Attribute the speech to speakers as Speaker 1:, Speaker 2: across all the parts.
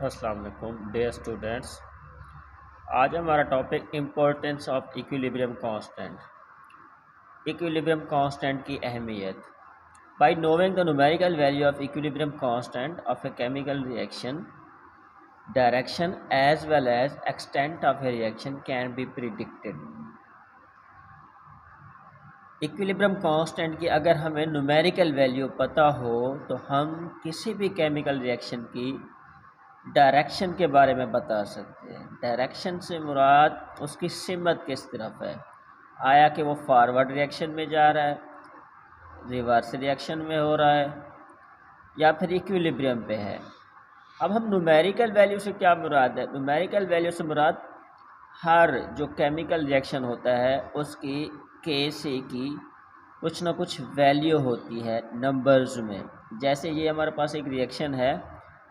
Speaker 1: अस्सलाम वालेकुम dear students. आज हमारा topic importance of equilibrium constant. Equilibrium constant की अहमियत। By knowing the numerical value of equilibrium constant of a chemical reaction, direction as well as extent of a reaction can be predicted. Equilibrium constant की अगर हमें numerical value पता हो तो हम किसी भी केमिकल रिएक्शन की डायरेक्शन के बारे में बता सकते हैं। डायरेक्शन से मुराद उसकी सिमत किस तरफ है, आया कि वो फॉरवर्ड रिएक्शन में जा रहा है, रिवर्स रिएक्शन में हो रहा है, या फिर इक्विलिब्रियम पे है। अब हम न्यूमेरिकल वैल्यू से क्या मुराद है? न्यूमेरिकल वैल्यू से मुराद हर जो केमिकल रिएक्शन होता है उसकी K की कुछ ना कुछ वैल्यू होती है नंबर्स में। जैसे ये हमारे पास एक रिएक्शन है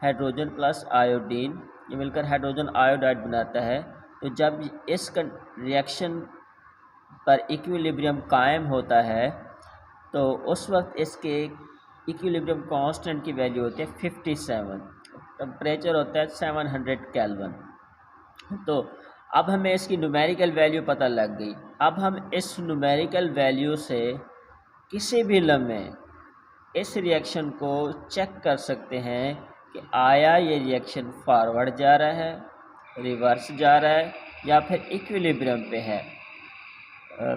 Speaker 1: हाइड्रोजन प्लस आयोडीन, ये मिलकर हाइड्रोजन आयोडाइड बनाता है। तो जब इस रिएक्शन पर इक्विलिब्रियम कायम होता है तो उस वक्त इसके इक्विलिब्रियम कांस्टेंट की वैल्यू होती है 57, टेम्परेचर होता है 700 केल्विन। तो अब हमें इसकी न्यूमेरिकल वैल्यू पता लग गई। अब हम इस न्यूमेरिकल वैल्यू से किसी भी लम्हे इस रिएक्शन को चेक कर सकते हैं कि आया ये रिएक्शन फॉरवर्ड जा रहा है, रिवर्स जा रहा है, या फिर इक्विलिब्रियम पे है।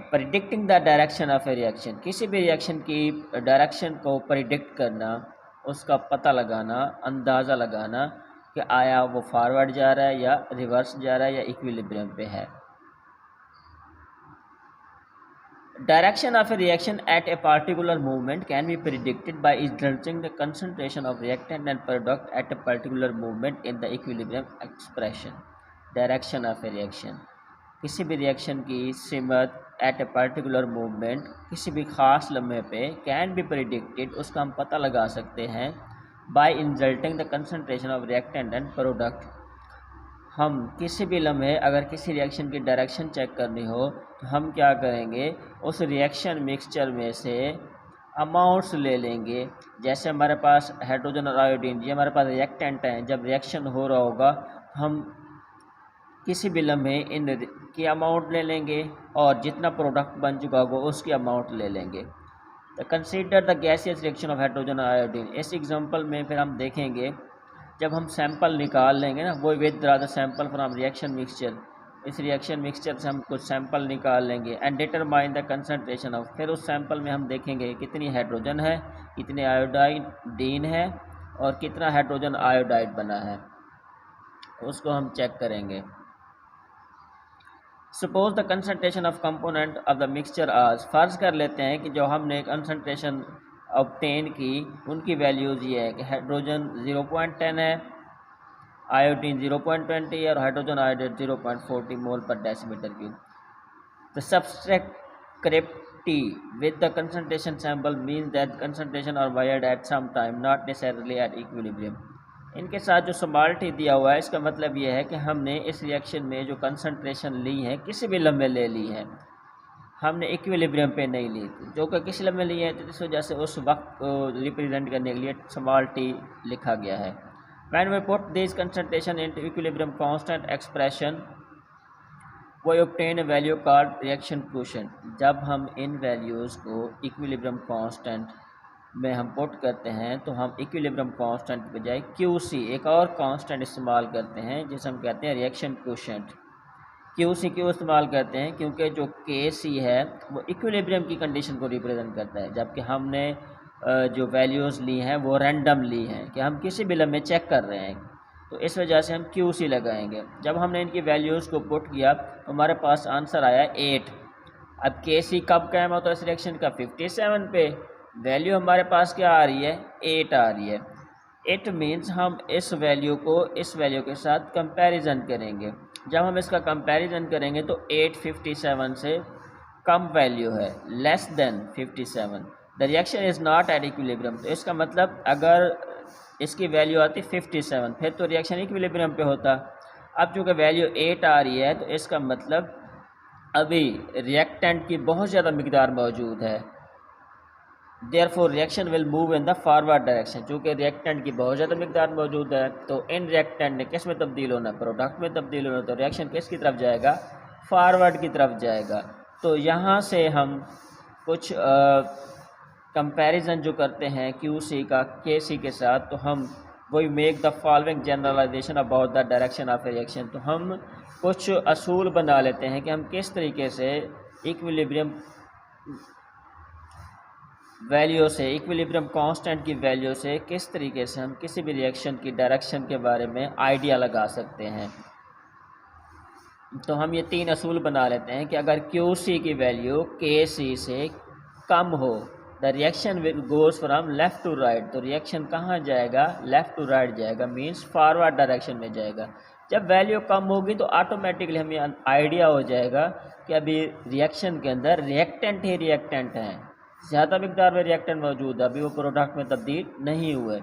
Speaker 1: Predicting the direction of a reaction, किसी भी रिएक्शन की डायरेक्शन को प्रिडिक्ट करना, उसका पता लगाना, अंदाज़ा लगाना कि आया वो फॉरवर्ड जा रहा है या रिवर्स जा रहा है या इक्विलिब्रियम पे है। Direction of a reaction at a particular movement can be predicted by judging the concentration of reactant and product at a particular movement in the equilibrium expression. Direction of a reaction, किसी भी reaction की सिमत eight a particular movement किसी भी ख़ास लम्हे पे can be predicted, उसका हम पता लगा सकते हैं by insulting the concentration of reactant and product. हम किसी भी लम्हे अगर किसी रिएक्शन की डायरेक्शन चेक करनी हो तो हम क्या करेंगे, उस रिएक्शन मिक्सचर में से अमाउंट्स ले लेंगे। जैसे हमारे पास हाइड्रोजन और आयोडीन, ये हमारे पास रिएक्टेंट हैं, जब रिएक्शन हो रहा होगा हम किसी भी लम्हे इन की अमाउंट ले लेंगे और जितना प्रोडक्ट बन चुका होगा उसकी अमाउंट ले लेंगे। तो consider the gaseous reaction of hydrogen और आयोडीन। इस एग्जांपल में फिर हम देखेंगे जब हम सैंपल निकाल लेंगे ना, वो withdraw the sample from reaction mixture, इस रिएक्शन मिक्सचर से हम कुछ सैंपल निकाल लेंगे and determine the concentration of. फिर उस सैंपल में हम देखेंगे कितनी हाइड्रोजन है, कितने आयोडाइन है और कितना हाइड्रोजन आयोडाइड बना है, उसको हम चेक करेंगे। Suppose the concentration of component of the mixture आज, फ़र्ज़ कर लेते हैं कि जो हमने कंसंट्रेशन ऑब्टेन की उनकी वैल्यूज़ ये है कि हाइड्रोजन 0.10 है, आयोडीन 0.20 और हाइड्रोजन आयोडाइड 0.40 मोल पर decimetre cube. The subtract T with the concentration sample means that concentration are varied at some time, not necessarily at equilibrium. इनके साथ जो समाल्टी दिया हुआ है इसका मतलब ये है कि हमने इस रिएक्शन में जो कंसंट्रेशन ली है किसी भी लम्हे ले ली है, हमने इक्विलिब्रियम पे नहीं ली थी, जो कि किसी लम्हे लिए हैं, तो इस वजह से उस वक्त को रिप्रेजेंट करने के लिए समाल्टी लिखा गया है। When we put these concentration into equilibrium constant expression, वो obtain a value called reaction quotient। जब हम इन वैल्यूज़ को इक्विलिब्रियम कांस्टेंट में हम पुट करते हैं तो हम इक्विलिब्रियम कांस्टेंट के बजाय QC एक और कांस्टेंट इस्तेमाल करते हैं जिसे हम कहते हैं रिएक्शन क्वोशेंट। QC क्यों इस्तेमाल करते हैं? क्योंकि जो KC है वो इक्विलिब्रियम की कंडीशन को रिप्रेजेंट करता है, जबकि हमने जो वैल्यूज़ ली हैं वो रैंडम ली हैं कि हम किसी भी लम्हे चेक कर रहे हैं, तो इस वजह से हम QC लगाएंगे। जब हमने इनकी वैल्यूज़ को पुट किया तो हमारे पास आंसर आया 8। अब KC कब कायम होता है इस रिएक्शन का? 57 पे। वैल्यू हमारे पास क्या आ रही है? 8 आ रही है। इट मीन्स हम इस वैल्यू को इस वैल्यू के साथ कंपैरिजन करेंगे। जब हम इसका कंपैरिजन करेंगे तो 8 57 से कम वैल्यू है, less than 57। The reaction is not at equilibrium. तो इसका मतलब अगर इसकी वैल्यू आती 57 फिर तो रिएक्शन इक्विलिब्रियम पे होता। अब चूँकि वैल्यू 8 आ रही है तो इसका मतलब अभी रिएक्टेंट की बहुत ज़्यादा मिकदार मौजूद है, therefore reaction will move in the forward direction. चूँकि रिएक्टेंट की बहुत ज़्यादा मिकदार मौजूद है तो इन रिएक्टेंट ने किस में तब्दील होना, प्रोडक्ट में तब्दील होना, तो रिएक्शन किसकी तरफ जाएगा, फॉरवर्ड की तरफ जाएगा। तो यहाँ से हम कुछ कंपैरिजन जो करते हैं QC का KC के साथ, तो हम वही make the following generalisation about the direction of reaction. तो हम कुछ असूल बना लेते हैं कि हम किस तरीके से इक्विलिब्रियम वैल्यू से, इक्विलिब्रियम कांस्टेंट की वैल्यू से किस तरीके से हम किसी भी रिएक्शन की डायरेक्शन के बारे में आइडिया लगा सकते हैं। तो हम ये 3 असूल बना लेते हैं कि अगर QC की वैल्यू KC से कम हो, the reaction goes from left to right. तो रिएक्शन कहाँ जाएगा, लेफ़्ट टू राइट जाएगा, मींस फॉरवर्ड डायरेक्शन में जाएगा। जब वैल्यू कम होगी तो ऑटोमेटिकली हमें आइडिया हो जाएगा कि अभी रिएक्शन के अंदर रिएक्टेंट ही रिएक्टेंट हैं, ज़्यादा मिकदार में रिएक्टेंट मौजूद है, अभी वो प्रोडक्ट में तब्दील नहीं हुए।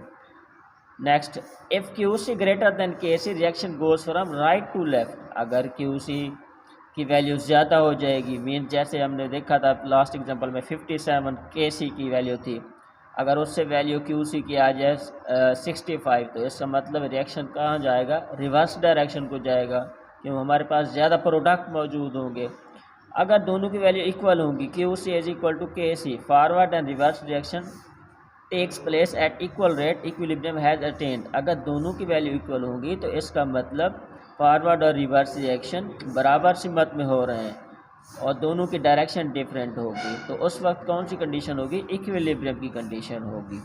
Speaker 1: Next, if QC greater than KC reaction goes from right to left. अगर QC की वैल्यू ज़्यादा हो जाएगी, मीन जैसे हमने देखा था लास्ट एग्जांपल में 57 KC की वैल्यू थी, अगर उससे वैल्यू QC की आ जाए 65, तो इसका मतलब रिएक्शन कहाँ जाएगा, रिवर्स डायरेक्शन को जाएगा, क्यों हमारे पास ज़्यादा प्रोडक्ट मौजूद होंगे। अगर दोनों की वैल्यू इक्वल होंगी, QC is equal to KC, forward and reverse reaction takes place at equal rate, equilibrium has attained. अगर दोनों की वैल्यू इक्वल होंगी तो इसका मतलब फॉरवर्ड और रिवर्स रिएक्शन बराबर सिमत में हो रहे हैं और दोनों की डायरेक्शन डिफरेंट होगी। तो उस वक्त कौन सी कंडीशन होगी, इक्विलिब्रियम की कंडीशन होगी।